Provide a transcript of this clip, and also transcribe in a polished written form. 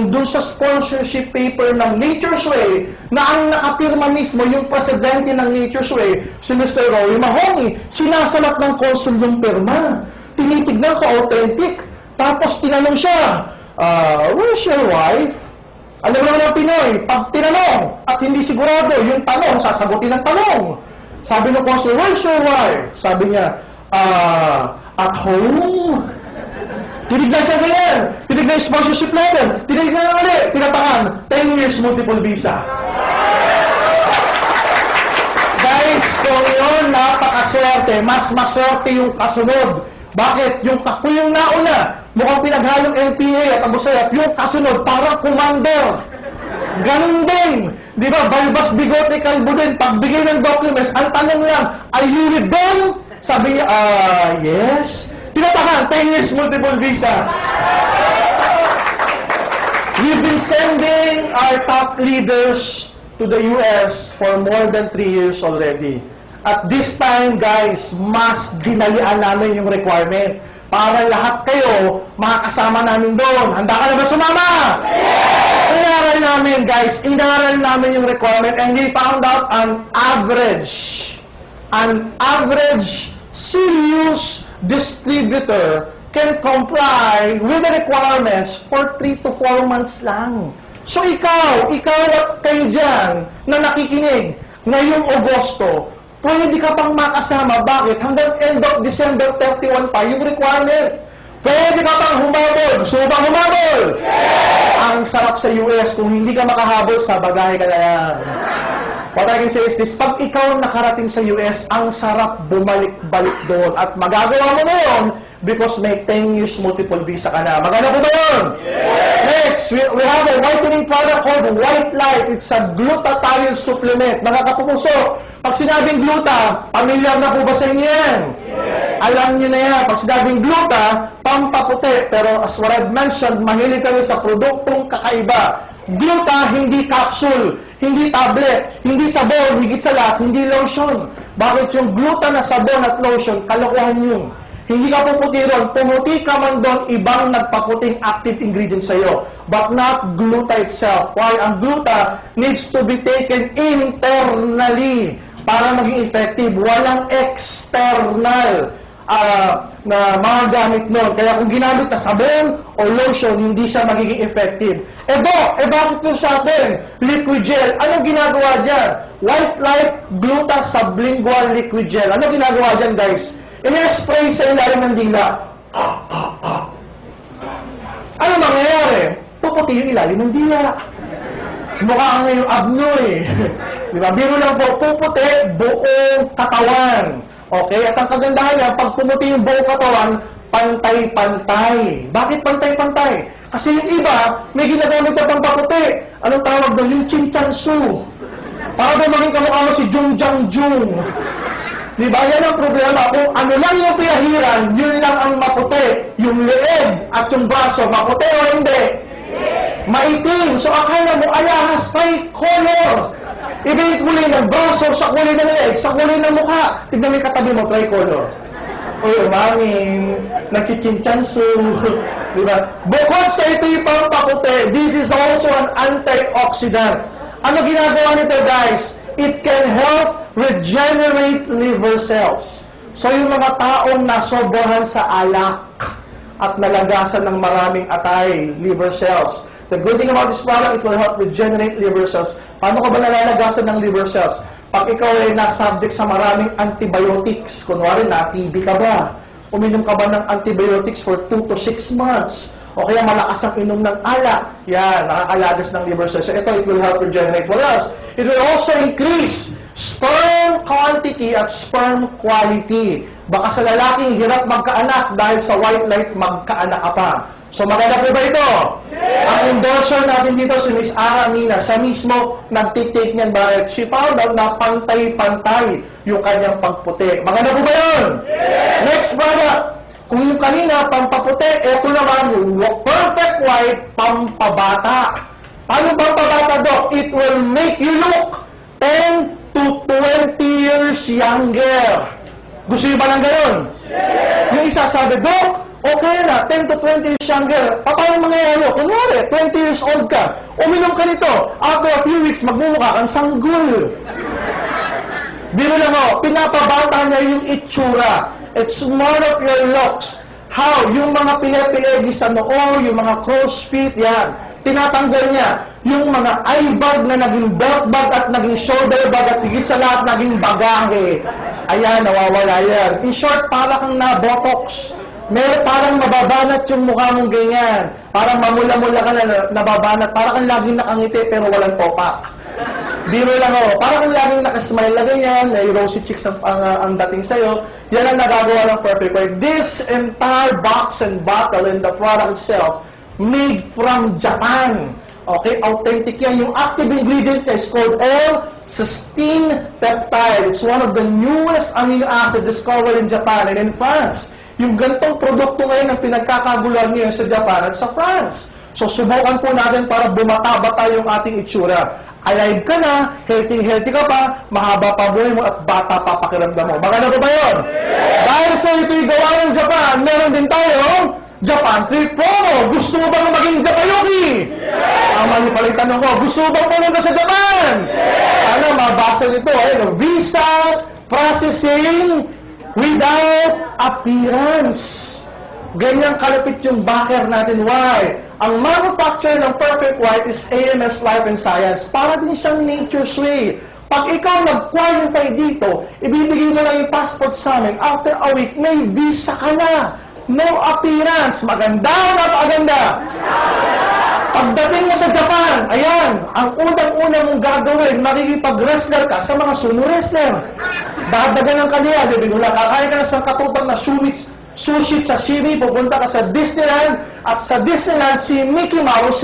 yung dun sa sponsorship paper ng Nature's Way, na ang nakapirma mismo yung presidente ng Nature's Way, si Mr. Roy Mahongi, sinasalat ng consul yung pirma. Tinitignan ko, authentic. Tapos tinanong siya, where's your wife? Alam mo naman ang Pinoy, pag tinanong at hindi sigurado yung tanong, sasagutin ng tanong. Sabi ng consul, where's your wife? Sabi niya, at home. Tinignan siya ganyan. Tinignan yung sponsorship letter. Tinignan ulit. Tinatangan. 10 years multiple visa. Guys, kung yun, napakaswerte. Mas maswerte yung kasunod. Bakit? Yung nauna, mukhang pinaghalong NPA at Abu Sayyaf, yung kasunod, parang commander. Ganun din. Di ba? Balbas, bigote, kalbo din. Pagbigay ng documents, ang tanong lang, are you with them? Sabi niya, yes. Tinatakan, 10 years multiple visa. We've been sending our top leaders to the US for more than 3 years already. At this time, guys, mas dinalian namin yung requirement. Para lahat kayo, makakasama namin doon. Handa ka na ba sumama? Yes! Inaral namin, guys. Inaral namin yung requirement and we found out an average serious distributor can comply with the requirements for 3 to 4 months lang. So ikaw at kayo dyan na nakikinig ngayong Agosto, pwede ka pang makasama. Bakit? Hanggang end of December 31 pa yung requirement. Pwede ka pang humabol. Gusto mo bang humabol? Yes! Ang sarap sa US, kung hindi ka makahabol, sa bagahe ka na yan. What I can say is this, pag ikaw nakarating sa US, ang sarap bumalik-balik doon. At magagawa mo na yun because may 10 years multiple visa ka na. Maganda po ba yun? Yes! Next, we have a whitening product called White Light. It's a glutathione supplement. Mga kapupuso, pag sinabing gluta, pamilyar na po ba sa inyo yan? Yes! Alam nyo na yan. Pag sinabing gluta, pampaputi. Pero as what I've mentioned, mahilig kami sa produktong kakaiba. Gluta, hindi capsule, hindi tablet, hindi sabon, higit sa lahat, hindi lotion. Bakit yung gluta na sabon at lotion, kalokohan yun. Hindi ka puputi ron. Pumuti ka man doon, ibang nagpaputing active ingredient sa'yo. But not gluta itself. Why? Ang gluta needs to be taken internally para maging effective. Walang external na mga gamit nun. Kaya kung ginamit na sabon o lotion, hindi siya magiging effective. Bakit yun sa atin? Liquid gel. Anong ginagawa dyan? White Light Gluta Sublingual Liquid Gel. Anong ginagawa dyan, guys? Ini-spray sa ilalim ng dila. Ano mangyayari? Puputi yung ilalim ng dila. Mukha nga yung abno eh. Diba? Biro lang po, puputi buong katawan. Okay? At ang kagandahan niya, pag pumuti yung buong katawan, pantay-pantay. Bakit pantay-pantay? Kasi yung iba, may ginagamit na pampaputi. Anong tawag doon? Yung chinchansu. Para doon maging kamukha mo si Jung Jang Jung. Diba? Yan ang problema. Kung ano lang yung pinahiran, yun lang ang maputi. Yung leeg at yung braso, maputi o hindi? Maitim. So akala mo, alahas, tricolor. Iba yung kulay ng braso, sa kulay ng leeg, sa kulay ng mukha. Tignan mo yung katabi mo, tricolor. Uy, umangin, nagchichinchansu. Diba? Bukod sa ito yung pampaputi, this is also an antioxidant. Ano ginagawa nito, guys? It can help regenerate liver cells. So yung mga taong nasobrahan sa alak at nalagasan ng maraming atay, liver cells. The good thing about this product, it will help regenerate liver cells. Paano ka ba nalalagasan ng liver cells? Pag ikaw ay na-subject sa maraming antibiotics, kunwari na TB ka ba? Uminom ka ba ng antibiotics for 2 to 6 months? O kaya malakas ang inom ng alak. Yan, nakakalagas ng liver cells. So ito, it will help regenerate. What else? It will also increase sperm quantity at sperm quality. Baka sa lalaking hirap magkaanak dahil sa White Light magkaanak ka pa. So maganda po ba ito? Yes! Ang endorser natin dito si Miss Ara Mina. Siya mismo nagtitake niyan. Bakit? She found out na pantay-pantay yung kanyang pagputi. Maganda po ba yun? Yes! Next product. Kung yung kanina, pampaputi, eto naman yung perfect white, pampabata. Paano pampabata, Doc? It will make you look 10 to 20 years younger. Gusto niyo ba ng gayon? Yes! Yung isa sabi, Doc, Okay na, 10 to 20 years younger. Paano mangyayari? Kunwari, 20 years old ka, uminom ka nito. After a few weeks, magmumukha kang sanggol. Biro lang mo, pinapabata niya yung itsura. It's more of your looks. How? Yung mga pile-pilegi sa noo, yung mga crow's feet, yan. Tinatanggal niya. Yung mga eye bag na naging belt bag at naging shoulder bag at higit sa lahat naging bagahe. Ayan, nawawala yan. In short, para kang na-botox. Meron parang mababanat yung mukha mong ganyan. Parang mamula-mula ka na nababanat. Parang kang laging nakangiti pero walang topak. Biro lang ako. Parang kang laging nakasmile na ganyan. May rosy cheeks ang dating sa'yo. Yan ang nagagawa ng Perfect White. This entire box and bottle and the product itself made from Japan. Okay? Authentic yan. Yung active ingredient is called L-cysteine peptide. It's one of the newest amino acid discovered in Japan and in France. Yung gantong produkto ngayon ang pinagkakaguluhan ngayon sa Japan at sa France. So, subukan po natin para bumata-bata yung ating itsura. Alive ka na, healthy ka pa, mahaba pa buhay mo at bata pa pakiramdam mo. Maganda po ba yun? Dahil sa ito'y gawa ng Japan, meron din tayong Japan Trip Promo. Gusto mo bang maging Japayuki? Tama niyo pala yung tanong ko. Gusto mo bang pumunta sa Japan? Ano, mabasa nito. Visa, processing, without appearance. Ganyan kalapit yung backer natin. Why? Ang manufacturer ng Perfect White is AMS Life and Science. Para din siyang nature's way. Pag ikaw nag-qualify dito, ibibigay mo lang yung passport sa amin. After a week, may visa ka na. No appearance. Maganda o napakaganda? Pagdating mo sa Japan, ayan, ang unang-una mong gagawin, makikipag-wrestler ka sa mga sumo wrestler. Dadagan ng kanila, bibigula, kakain ka na sa katupang na sushi sashimi, pupunta ka sa Disneyland, at sa Disneyland, si Mickey Mouse,